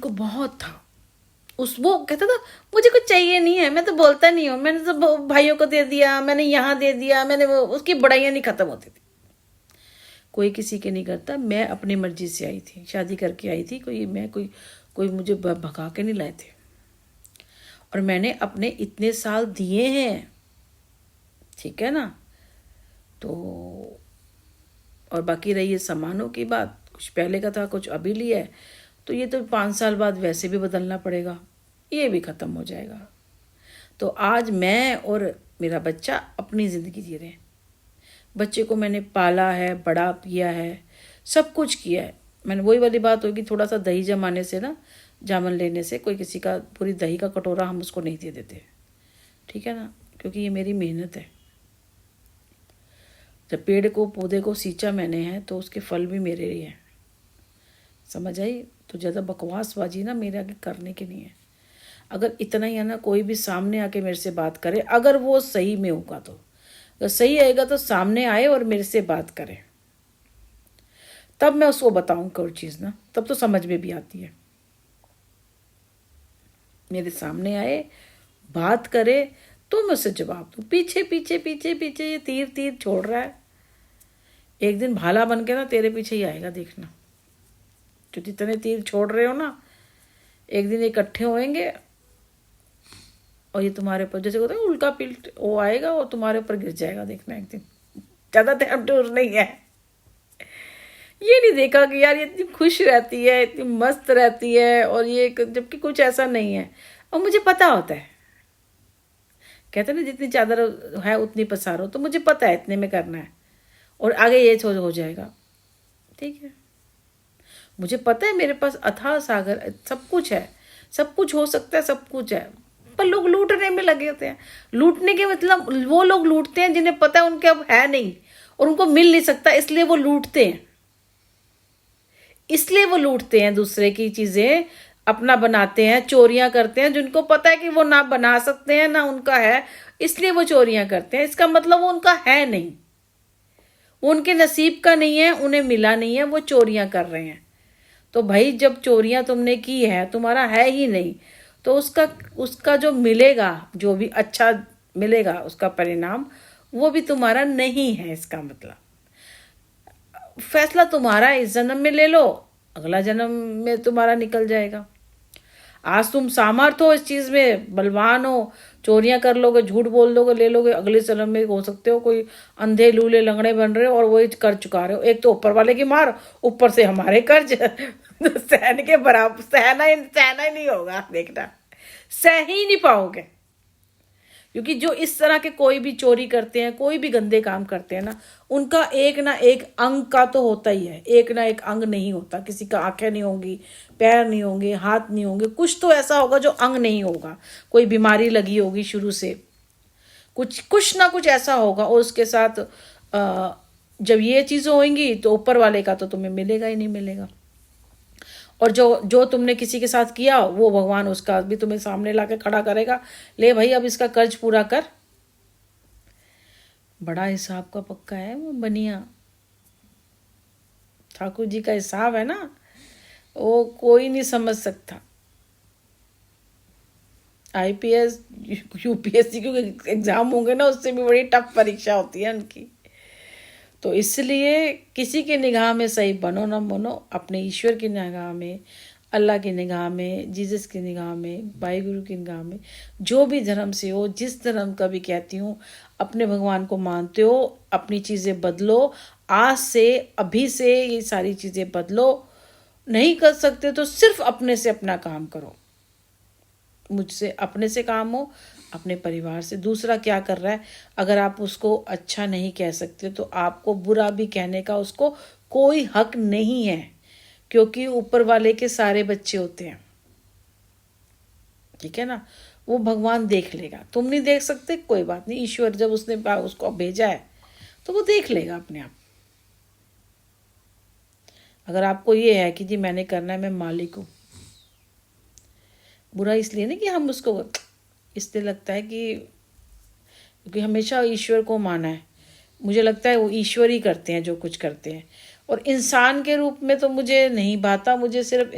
को बहुत था। वो कहता था मुझे कुछ चाहिए नहीं है, मैं तो बोलता नहीं हूँ, मैंने तो भाइयों को दे दिया, मैंने यहाँ दे दिया, मैंने वो, उसकी बड़ाइयाँ नहीं खत्म होती थी। कोई किसी के नहीं करता। मैं अपनी मर्जी से आई थी, शादी करके आई थी, कोई मुझे भगा के नहीं लाए थे। और मैंने अपने इतने साल दिए हैं, ठीक है ना। तो और बाकी रही है सामानों की बात, कुछ पहले का था, कुछ अभी लिया है, तो ये तो 5 साल बाद वैसे भी बदलना पड़ेगा, ये भी ख़त्म हो जाएगा। तो आज मैं और मेरा बच्चा अपनी ज़िंदगी जी रहे हैं। बच्चे को मैंने पाला है, बड़ा किया है, सब कुछ किया है मैंने। वही वाली बात होगी, थोड़ा सा दही जमाने से ना, जामन लेने से कोई किसी का पूरी दही का कटोरा हम उसको नहीं दे देते, ठीक है ना, क्योंकि ये मेरी मेहनत है। जब पेड़ को पौधे को सींचा मैंने है तो उसके फल भी मेरे ही हैं, समझ आई। तो ज़्यादा बकवासबाजी ना मेरे आगे करने की नहीं है। अगर इतना ही है ना, कोई भी सामने आके मेरे से बात करे, अगर वो सही में होगा तो, अगर सही आएगा तो सामने आए और मेरे से बात करे, तब मैं उसको बताऊँ कोई चीज़ ना, तब तो समझ में भी आती है। मेरे सामने आए, बात करे, तो मैं उससे जवाब दूँ। पीछे पीछे पीछे पीछे ये तीर तीर छोड़ रहा है, एक दिन भाला बन के ना तेरे पीछे ही आएगा, देखना। जो जितने तीर छोड़ रहे हो ना, एक दिन इकट्ठे होएंगे और ये तुम्हारे ऊपर, जैसे होता है उल्का पिल्ट, वो आएगा और तुम्हारे ऊपर गिर जाएगा, देखना एक दिन। ज़्यादा टाइम दूर नहीं है। ये नहीं देखा कि यार ये इतनी खुश रहती है, इतनी मस्त रहती है, और ये जबकि कुछ ऐसा नहीं है। और मुझे पता होता है, कहते हैं ना जितनी चादर है उतनी पसारो, तो मुझे पता है इतने में करना है और आगे ये हो जाएगा, ठीक है। मुझे पता है मेरे पास अथाह सागर, सब कुछ है, सब कुछ हो सकता है, सब कुछ है, पर लोग लूटने में लगे होते हैं। लूटने के मतलब वो लोग लूटते हैं जिन्हें पता है उनके अब है नहीं और उनको मिल नहीं सकता, इसलिए वो लूटते हैं। इसलिए वो लूटते हैं, दूसरे की चीजें अपना बनाते हैं, चोरियां करते हैं, जिनको पता है कि वो ना बना सकते हैं ना उनका है, इसलिए वो चोरियां करते हैं। इसका मतलब वो उनका है नहीं, वो उनके नसीब का नहीं है, उन्हें मिला नहीं है, वो चोरियां कर रहे हैं। तो भाई जब चोरियां तुमने की है, तुम्हारा है ही नहीं, तो उसका जो मिलेगा, जो भी अच्छा मिलेगा उसका परिणाम, वो भी तुम्हारा नहीं है। इसका मतलब फैसला तुम्हारा इस जन्म में ले लो, अगला जन्म में तुम्हारा निकल जाएगा। आज तुम सामर्थ हो इस चीज में, बलवान हो, चोरियां कर लोगे, झूठ बोल दोगे, ले लोगे, अगले जन्म में हो सकते हो कोई अंधे लूले लंगड़े बन रहे हो और वही कर चुका रहे हो। एक तो ऊपर वाले की मार, ऊपर से हमारे कर्ज सहन के बराबर, सहना ही नहीं होगा, देखना सह ही नहीं पाओगे। क्योंकि जो इस तरह के कोई भी चोरी करते हैं, कोई भी गंदे काम करते हैं ना, उनका एक ना एक अंग का तो होता ही है, एक ना एक अंग नहीं होता। किसी का आंखें नहीं होंगी, पैर नहीं होंगे, हाथ नहीं होंगे, कुछ तो ऐसा होगा जो अंग नहीं होगा। कोई बीमारी लगी होगी शुरू से, कुछ ना कुछ ऐसा होगा, और उसके साथ जब ये चीज़ें होंगी तो ऊपर वाले का तो तुम्हें मिलेगा ही नहीं मिलेगा। और जो तुमने किसी के साथ किया, वो भगवान उसका भी तुम्हें सामने लाके खड़ा करेगा, ले भाई अब इसका कर्ज पूरा कर। बड़ा हिसाब का पक्का है वो बनिया, ठाकुर जी का हिसाब है ना, वो कोई नहीं समझ सकता। आईपीएस यूपीएससी के एग्जाम होंगे ना, उससे भी बड़ी टफ परीक्षा होती है उनकी। तो इसलिए किसी की निगाह में सही बनो ना बनो, अपने ईश्वर की निगाह में, अल्लाह की निगाह में, जीसस की निगाह में, भाई गुरु की निगाह में, जो भी धर्म से हो, जिस धर्म का भी कहती हूँ, अपने भगवान को मानते हो, अपनी चीज़ें बदलो। आज से, अभी से ये सारी चीज़ें बदलो। नहीं कर सकते तो सिर्फ अपने से अपना काम करो। मुझसे अपने से काम हो, अपने परिवार से। दूसरा क्या कर रहा है, अगर आप उसको अच्छा नहीं कह सकते तो आपको बुरा भी कहने का उसको कोई हक नहीं है, क्योंकि ऊपर वाले के सारे बच्चे होते हैं, ठीक है ना। वो भगवान देख लेगा, तुम नहीं देख सकते, कोई बात नहीं। ईश्वर जब उसने उसको भेजा है तो वो देख लेगा अपने आप। अगर आपको ये है कि जी मैंने करना है, मैं मालिक हूँ, बुरा इसलिए नहीं कि हम उसको, इसलिए लगता है कि क्योंकि हमेशा ईश्वर को माना है, मुझे लगता है वो ईश्वर ही करते हैं जो कुछ करते हैं। और इंसान के रूप में तो मुझे नहीं भाता, मुझे सिर्फ